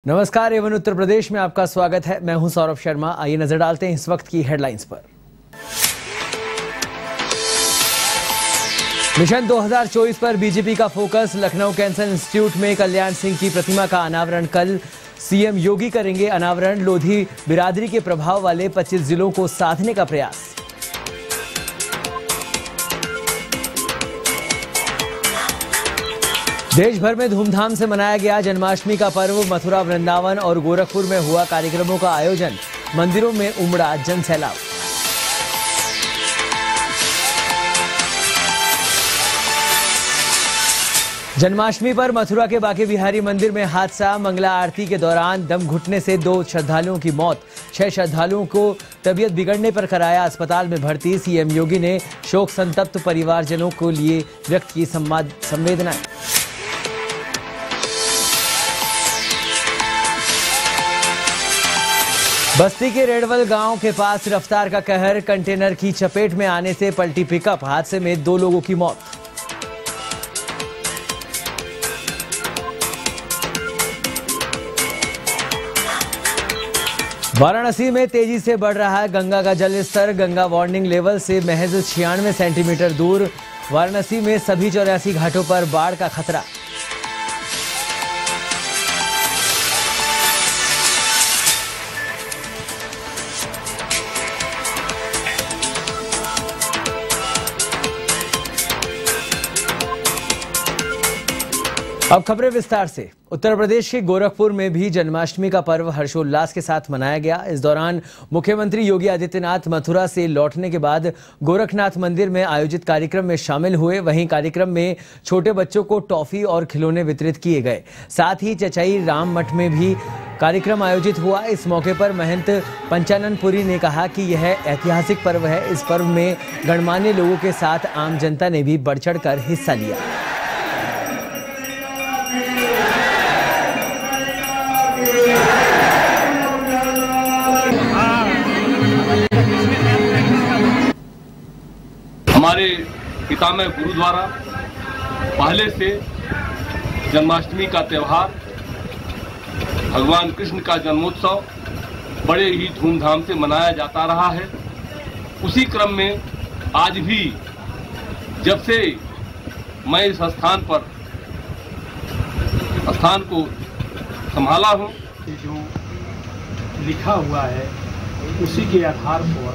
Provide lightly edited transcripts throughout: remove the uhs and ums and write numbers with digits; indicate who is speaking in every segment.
Speaker 1: नमस्कार, एवन उत्तर प्रदेश में आपका स्वागत है। मैं हूं सौरभ शर्मा। आइए नजर डालते हैं इस वक्त की हेडलाइंस पर। मिशन 2024 पर बीजेपी का फोकस। लखनऊ कैंसर इंस्टीट्यूट में कल्याण सिंह की प्रतिमा का अनावरण कल। सीएम योगी करेंगे अनावरण। लोधी बिरादरी के प्रभाव वाले 25 जिलों को साधने का प्रयास। देश भर में धूमधाम से मनाया गया जन्माष्टमी का पर्व। मथुरा, वृंदावन और गोरखपुर में हुआ कार्यक्रमों का आयोजन। मंदिरों में उमड़ा जनसैलाब। जन्माष्टमी पर मथुरा के बांके बिहारी मंदिर में हादसा। मंगला आरती के दौरान दम घुटने से 2 श्रद्धालुओं की मौत। 6 श्रद्धालुओं को तबीयत बिगड़ने पर कराया अस्पताल में भर्ती। सीएम योगी ने शोक संतप्त परिवारजनों को लिए व्यक्त की संवेदनाएं। बस्ती के रेडवल गांव के पास रफ्तार का कहर। कंटेनर की चपेट में आने से पलटी पिकअप। हादसे में 2 लोगों की मौत। वाराणसी में तेजी से बढ़ रहा है गंगा का जल स्तर। गंगा वार्निंग लेवल से महज 96 सेंटीमीटर दूर। वाराणसी में सभी 84 घाटों पर बाढ़ का खतरा। अब खबरें विस्तार से। उत्तर प्रदेश के गोरखपुर में भी जन्माष्टमी का पर्व हर्षोल्लास के साथ मनाया गया। इस दौरान मुख्यमंत्री योगी आदित्यनाथ मथुरा से लौटने के बाद गोरखनाथ मंदिर में आयोजित कार्यक्रम में शामिल हुए। वहीं कार्यक्रम में छोटे बच्चों को टॉफी और खिलौने वितरित किए गए। साथ ही चचाई राम मठ में भी कार्यक्रम आयोजित हुआ। इस मौके पर महंत पंचाननपुरी ने कहा कि यह ऐतिहासिक पर्व है। इस पर्व में गणमान्य लोगों के साथ आम जनता ने भी बढ़ चढ़ कर हिस्सा लिया।
Speaker 2: हमारे पितामह गुरु द्वारा पहले से जन्माष्टमी का त्यौहार, भगवान कृष्ण का जन्मोत्सव बड़े ही धूमधाम से मनाया जाता रहा है। उसी क्रम में आज भी जब से मैं इस स्थान को संभाला हूँ,
Speaker 3: जो लिखा हुआ है उसी के आधार पर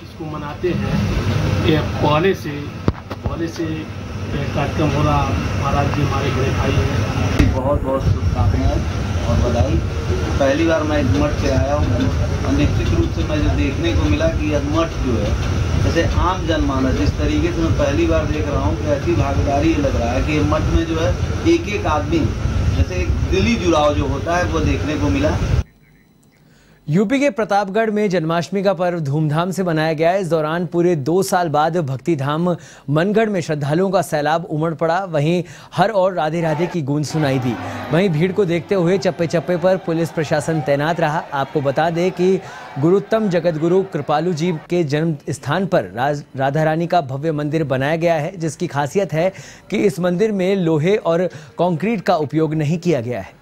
Speaker 3: इसको मनाते हैं। ये पहले से कार्यक्रम हो रहा। महाराज जी हमारे बड़े भाई हैं।
Speaker 4: बहुत बहुत शुभकामनाएं और बधाई। पहली बार मैं इस मठ से आया हूँ और निश्चित रूप से मैं जो देखने को मिला कि यह मठ जो है, जैसे आम जनमानस जिस तरीके से मैं पहली बार देख रहा हूँ कि ऐसी भागीदारी लग रहा है कि ये मठ में जो है एक एक आदमी जैसे एक दिली जुड़ाव जो होता है वो देखने को मिला।
Speaker 1: यूपी के प्रतापगढ़ में जन्माष्टमी का पर्व धूमधाम से मनाया गया। इस दौरान पूरे 2 साल बाद भक्ति धाम मनगढ़ में श्रद्धालुओं का सैलाब उमड़ पड़ा। वहीं हर और राधे राधे की गूंज सुनाई दी। वहीं भीड़ को देखते हुए चप्पे चप्पे पर पुलिस प्रशासन तैनात रहा। आपको बता दें कि गुरुत्तम जगतगुरु कृपालु जी के जन्म स्थान पर राधा रानी का भव्य मंदिर बनाया गया है, जिसकी खासियत है कि इस मंदिर में लोहे और कंक्रीट का उपयोग नहीं किया गया है।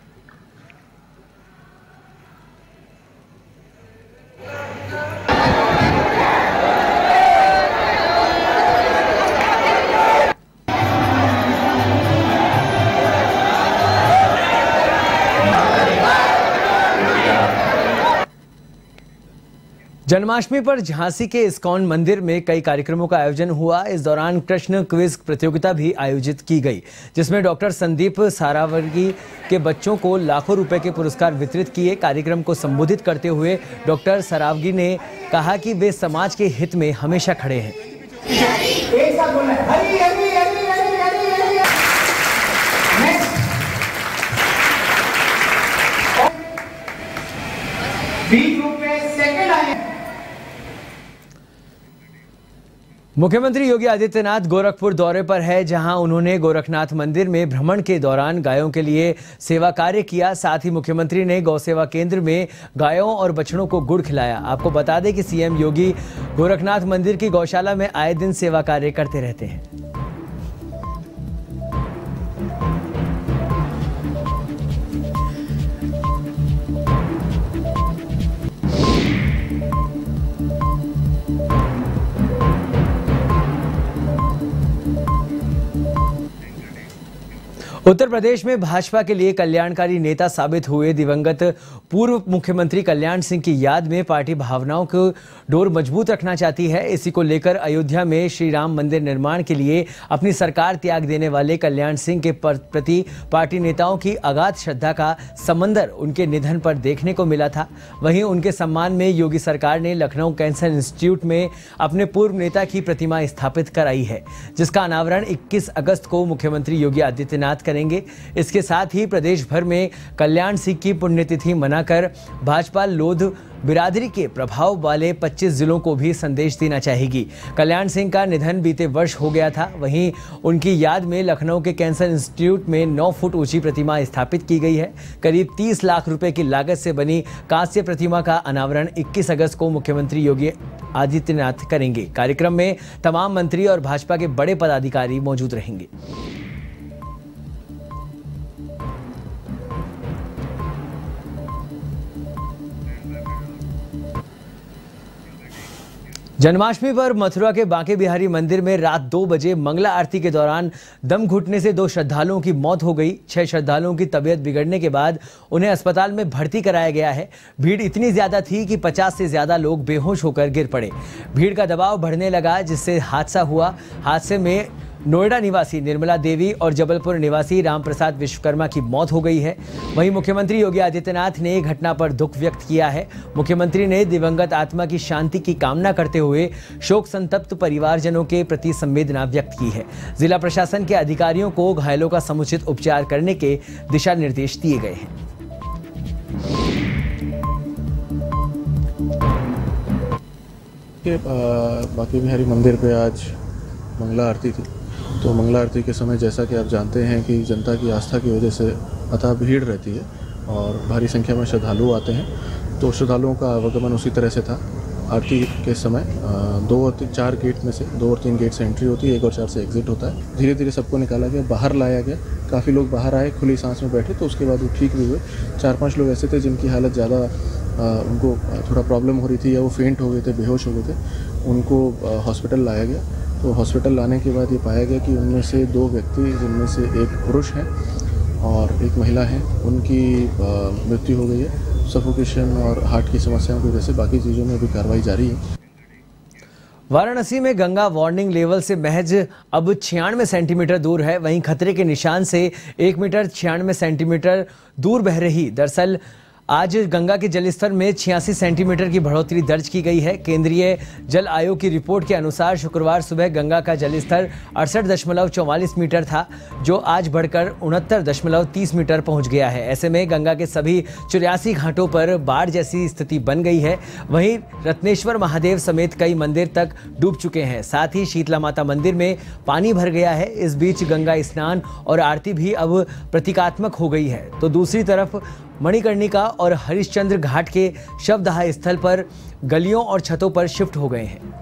Speaker 1: जन्माष्टमी पर झांसी के इस्कॉन मंदिर में कई कार्यक्रमों का आयोजन हुआ। इस दौरान कृष्ण क्विज प्रतियोगिता भी आयोजित की गई, जिसमें डॉक्टर संदीप सारावर्गी के बच्चों को लाखों रुपए के पुरस्कार वितरित किए। कार्यक्रम को संबोधित करते हुए डॉक्टर सारावगी ने कहा कि वे समाज के हित में हमेशा खड़े हैं। मुख्यमंत्री योगी आदित्यनाथ गोरखपुर दौरे पर है, जहां उन्होंने गोरखनाथ मंदिर में भ्रमण के दौरान गायों के लिए सेवा कार्य किया। साथ ही मुख्यमंत्री ने गौ सेवा केंद्र में गायों और बछड़ों को गुड़ खिलाया। आपको बता दें कि सीएम योगी गोरखनाथ मंदिर की गौशाला में आए दिन सेवा कार्य करते रहते हैं। उत्तर प्रदेश में भाजपा के लिए कल्याणकारी नेता साबित हुए दिवंगत पूर्व मुख्यमंत्री कल्याण सिंह की याद में पार्टी भावनाओं को डोर मजबूत रखना चाहती है। इसी को लेकर अयोध्या में श्री राम मंदिर निर्माण के लिए अपनी सरकार त्याग देने वाले कल्याण सिंह के प्रति पार्टी नेताओं की अगाध श्रद्धा का समंदर उनके निधन पर देखने को मिला था। वहीं उनके सम्मान में योगी सरकार ने लखनऊ कैंसर इंस्टीट्यूट में अपने पूर्व नेता की प्रतिमा स्थापित कराई है, जिसका अनावरण 21 अगस्त को मुख्यमंत्री योगी आदित्यनाथ करेंगे। इसके साथ ही प्रदेश भर में कल्याण सिंह की पुण्यतिथि मनाकर भाजपा लोध बिरादरी के प्रभाव वाले 25 जिलों को भी संदेश देना चाहेगी। कल्याण सिंह का निधन बीते वर्ष हो गया था। वहीं उनकी याद में लखनऊ के कैंसर इंस्टीट्यूट में 9 फुट ऊंची प्रतिमा स्थापित की गई है। करीब 30 लाख रुपए की लागत से बनी कांस्य प्रतिमा का अनावरण 21 अगस्त को मुख्यमंत्री योगी आदित्यनाथ करेंगे। कार्यक्रम में तमाम मंत्री और भाजपा के बड़े पदाधिकारी मौजूद रहेंगे। जन्माष्टमी पर मथुरा के बांके बिहारी मंदिर में रात 2 बजे मंगला आरती के दौरान दम घुटने से 2 श्रद्धालुओं की मौत हो गई। 6 श्रद्धालुओं की तबीयत बिगड़ने के बाद उन्हें अस्पताल में भर्ती कराया गया है। भीड़ इतनी ज्यादा थी कि 50 से ज्यादा लोग बेहोश होकर गिर पड़े। भीड़ का दबाव बढ़ने लगा, जिससे हादसा हुआ। हादसे में नोएडा निवासी निर्मला देवी और जबलपुर निवासी रामप्रसाद विश्वकर्मा की मौत हो गई है। वहीं मुख्यमंत्री योगी आदित्यनाथ ने घटना पर दुख व्यक्त किया है। मुख्यमंत्री ने दिवंगत आत्मा की शांति की कामना करते हुए शोक संतप्त परिवारजनों के प्रति संवेदना व्यक्त की है। जिला प्रशासन के अधिकारियों को घायलों का समुचित उपचार करने के दिशा निर्देश दिए गए हैं।
Speaker 5: बांके बिहारी मंदिर पे आज मंगला आरती थी। तो मंगला आरती के समय जैसा कि आप जानते हैं कि जनता की आस्था की वजह से अथाह भीड़ रहती है और भारी संख्या में श्रद्धालु आते हैं। तो श्रद्धालुओं का आवागमन उसी तरह से था। आरती के समय 2 और 4 गेट में से 2 और 3 गेट से एंट्री होती है, 1 और 4 से एग्जिट होता है। धीरे धीरे सबको निकाला गया, बाहर लाया गया। काफ़ी लोग बाहर आए, खुली सांस में बैठे, तो उसके बाद वो ठीक भी हुए। 4-5 लोग ऐसे थे जिनकी हालत ज़्यादा उनको थोड़ा प्रॉब्लम हो रही थी या वो फेंट हो गए थे, बेहोश हो गए थे। उनको हॉस्पिटल लाया गया। तो हॉस्पिटल लाने के बाद ये पाया गया कि उनमें से 2 व्यक्ति, जिनमें से एक पुरुष हैं और एक महिला है, उनकी मृत्यु हो गई है। सफोकेशन और हार्ट की समस्याओं की वजह से। बाकी चीज़ों में भी कार्रवाई जारी है।
Speaker 1: वाराणसी में गंगा वार्निंग लेवल से महज अब 96 सेंटीमीटर दूर है। वहीं खतरे के निशान से 1 मीटर 96 सेंटीमीटर दूर बह रही। दरअसल आज गंगा के जलस्तर में 86 सेंटीमीटर की बढ़ोतरी दर्ज की गई है। केंद्रीय जल आयोग की रिपोर्ट के अनुसार शुक्रवार सुबह गंगा का जलस्तर 68.44 मीटर था, जो आज बढ़कर 69.30 मीटर पहुंच गया है। ऐसे में गंगा के सभी 84 घाटों पर बाढ़ जैसी स्थिति बन गई है। वहीं रत्नेश्वर महादेव समेत कई मंदिर तक डूब चुके हैं। साथ ही शीतला माता मंदिर में पानी भर गया है। इस बीच गंगा स्नान और आरती भी अब प्रतीकात्मक हो गई है। तो दूसरी तरफ मणिकर्णिका और हरिश्चंद्र घाट के शवदाह स्थल पर गलियों और छतों पर शिफ्ट हो गए हैं।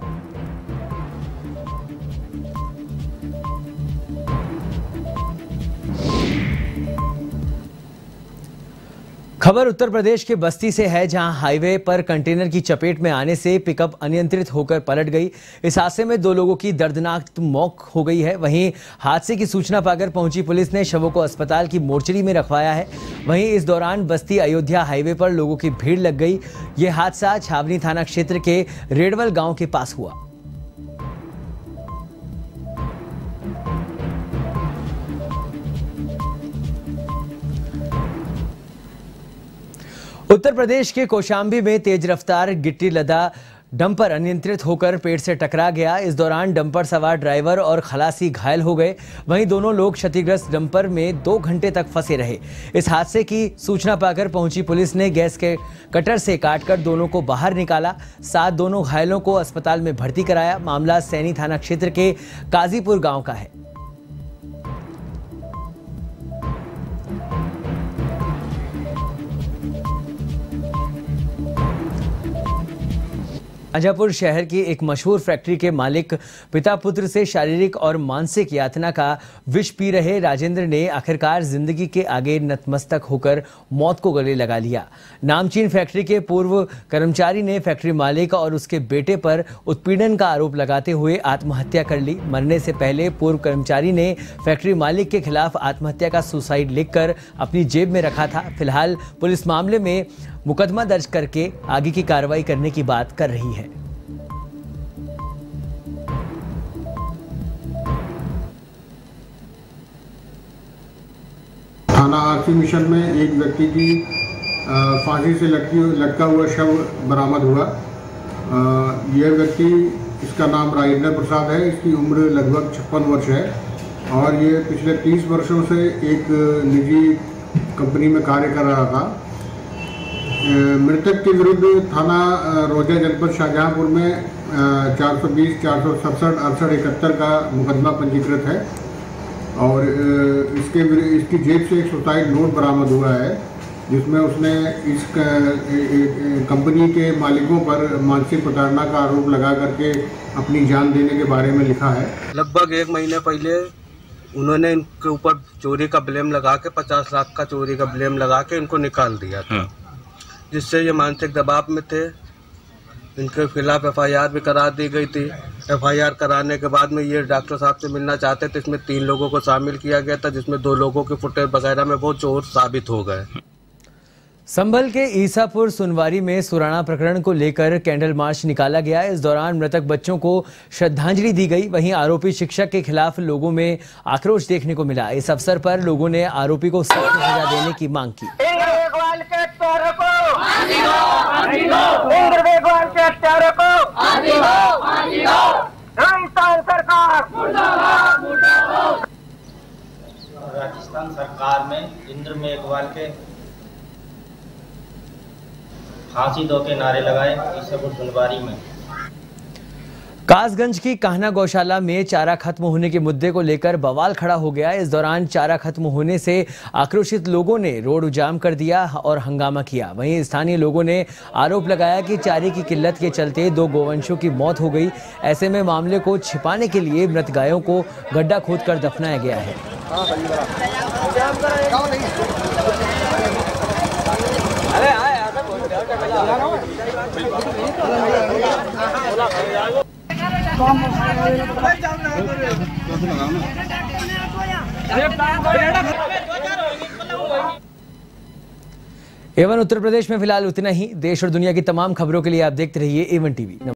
Speaker 1: खबर उत्तर प्रदेश के बस्ती से है, जहां हाईवे पर कंटेनर की चपेट में आने से पिकअप अनियंत्रित होकर पलट गई। इस हादसे में 2 लोगों की दर्दनाक मौत हो गई है। वहीं हादसे की सूचना पाकर पहुंची पुलिस ने शवों को अस्पताल की मोर्चरी में रखवाया है। वहीं इस दौरान बस्ती अयोध्या हाईवे पर लोगों की भीड़ लग गई। यह हादसा छावनी थाना क्षेत्र के रेडवल गांव के पास हुआ। उत्तर प्रदेश के कौशाम्बी में तेज रफ्तार गिट्टी लदा डंपर अनियंत्रित होकर पेड़ से टकरा गया। इस दौरान डंपर सवार ड्राइवर और खलासी घायल हो गए। वहीं दोनों लोग क्षतिग्रस्त डंपर में 2 घंटे तक फंसे रहे। इस हादसे की सूचना पाकर पहुंची पुलिस ने गैस के कटर से काटकर दोनों को बाहर निकाला। साथ दोनों घायलों को अस्पताल में भर्ती कराया। मामला सैनी थाना क्षेत्र के काजीपुर गांव का है। शाहजहाँपुर शहर की एक मशहूर फैक्ट्री के मालिक पिता पुत्र से शारीरिक और मानसिक यातना का विष पी रहे राजेंद्र ने आखिरकार जिंदगी के आगे नतमस्तक होकर मौत को गले लगा लिया। नामचीन फैक्ट्री के पूर्व कर्मचारी ने फैक्ट्री मालिक और उसके बेटे पर उत्पीड़न का आरोप लगाते हुए आत्महत्या कर ली। मरने से पहले पूर्व कर्मचारी ने फैक्ट्री मालिक के खिलाफ आत्महत्या का सुसाइड लिखकर अपनी जेब में रखा था। फिलहाल पुलिस मामले में मुकदमा दर्ज करके आगे की कार्रवाई करने की बात कर रही है।
Speaker 6: थाना आरसी मिशन में एक व्यक्ति की फांसी से लटका हुआ शव बरामद हुआ। यह व्यक्ति, इसका नाम राजेंद्र प्रसाद है। इसकी उम्र लगभग 56 वर्ष है और ये पिछले 30 वर्षों से एक निजी कंपनी में कार्य कर रहा था। मृतक के विरुद्ध थाना रोजा जनपद शाहजहाँपुर में 420, 467, 68, 71 का मुकदमा पंजीकृत है और इसकी जेब से एक सुसाइड नोट बरामद हुआ है जिसमें उसने इस कंपनी के मालिकों पर मानसिक प्रताड़ना का आरोप लगा करके अपनी जान देने के बारे में लिखा है।
Speaker 7: लगभग 1 महीने पहले उन्होंने इनके ऊपर चोरी का ब्लेम लगा के 50 लाख का चोरी का ब्लेम लगा के इनको निकाल दिया था, जिससे ये मानसिक दबाव में थे। इनके खिलाफ FIR भी करा दी गई थी। FIR कराने के बाद में ये डॉक्टर साहब से मिलना चाहते थे। इसमें 3 लोगों को शामिल किया गया था, जिसमें 2 लोगों के फुटेज वगैरह में वो चोर साबित हो गए।
Speaker 1: संभल के ईसापुर सुनवारी में सुराणा प्रकरण को लेकर कैंडल मार्च निकाला गया। इस दौरान मृतक बच्चों को श्रद्धांजलि दी गई। वहीं आरोपी शिक्षक के खिलाफ लोगों में आक्रोश देखने को मिला। इस अवसर पर लोगों ने आरोपी को सख्त सजा देने की मांग की।
Speaker 8: राजस्थान सरकार में इंद्र मेघवाल के फांसी दो के नारे लगाए ईसापुर सुनवारी में।
Speaker 1: कासगंज की कान्हा गौशाला में चारा खत्म होने के मुद्दे को लेकर बवाल खड़ा हो गया। इस दौरान चारा खत्म होने से आक्रोशित लोगों ने रोड जाम कर दिया और हंगामा किया। वहीं स्थानीय लोगों ने आरोप लगाया कि चारे की किल्लत के चलते 2 गोवंशों की मौत हो गई। ऐसे में मामले को छिपाने के लिए मृत गायों को गड्ढा खोदकर दफनाया गया है। एवन उत्तर प्रदेश में फिलहाल उतना ही। देश और दुनिया की तमाम खबरों के लिए आप देखते रहिए A1 TV।